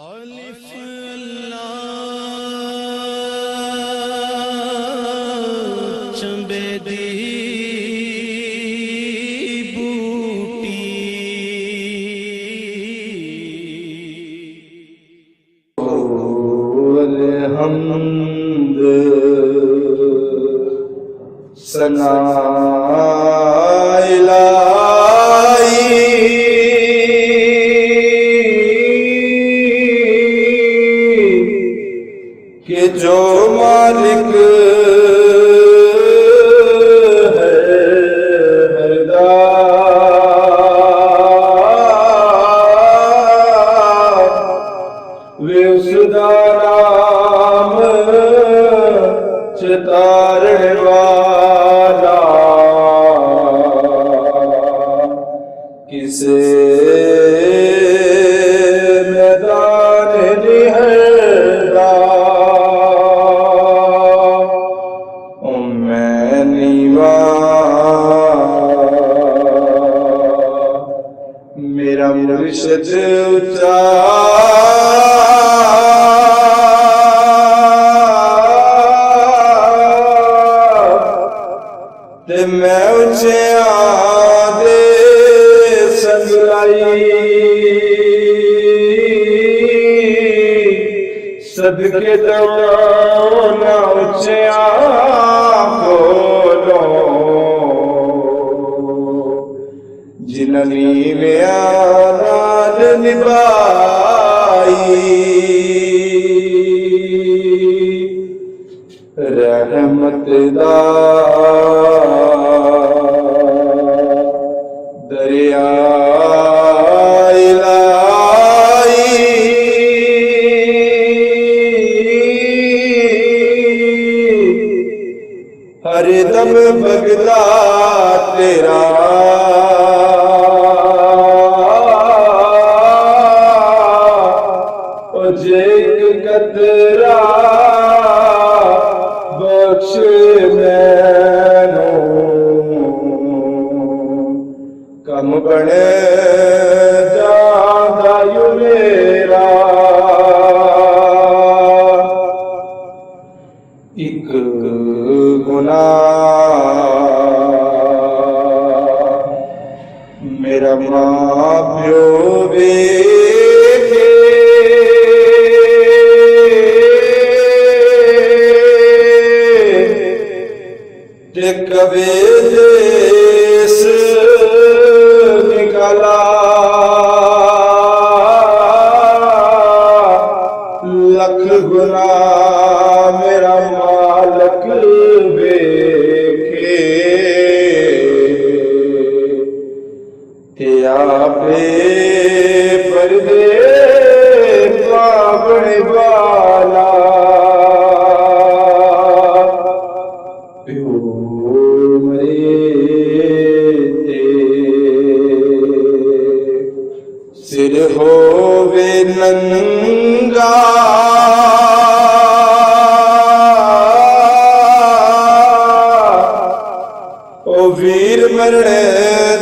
अलिफ चंबेदी बूटी अलहम्द सना कि जो मालिक है हरदा वे उसदा नाम चितारण वाला किसे मैदान निहरदा मेरा मुर्शिद ऊंचा ते मैं ऊंचिया दे संगलाई सदके दौना ऊंचिया बोलो जिननी म्याद निभाई रहमत दा दरिया हर दम बगदा तेरा कतरा बख्श मैनू कम बने जादा यू मेरा एक गुनाह मेरा मां प्यो कबे देश निकाला लख गुना मेरा मालक बेखे ते आपे पर्दे पावने वाला सिर होवे नंगा ओ वीर मरने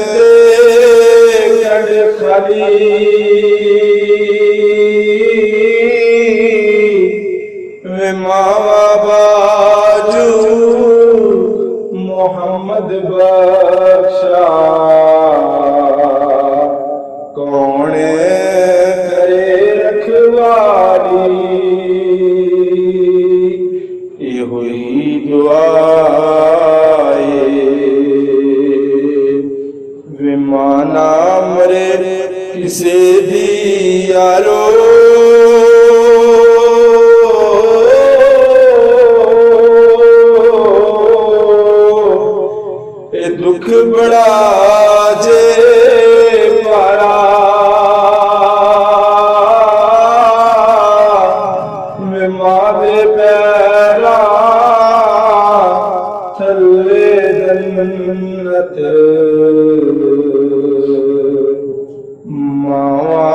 ते कड़ खाली वे मावा बाजू मोहम्मद बख्शा कौन करे रखवाली ये हुई दुआए विमाना मरे किसे भी यारो ये दुख बड़ा जे पारा मारे पैरा थल्ले जन्नत मावा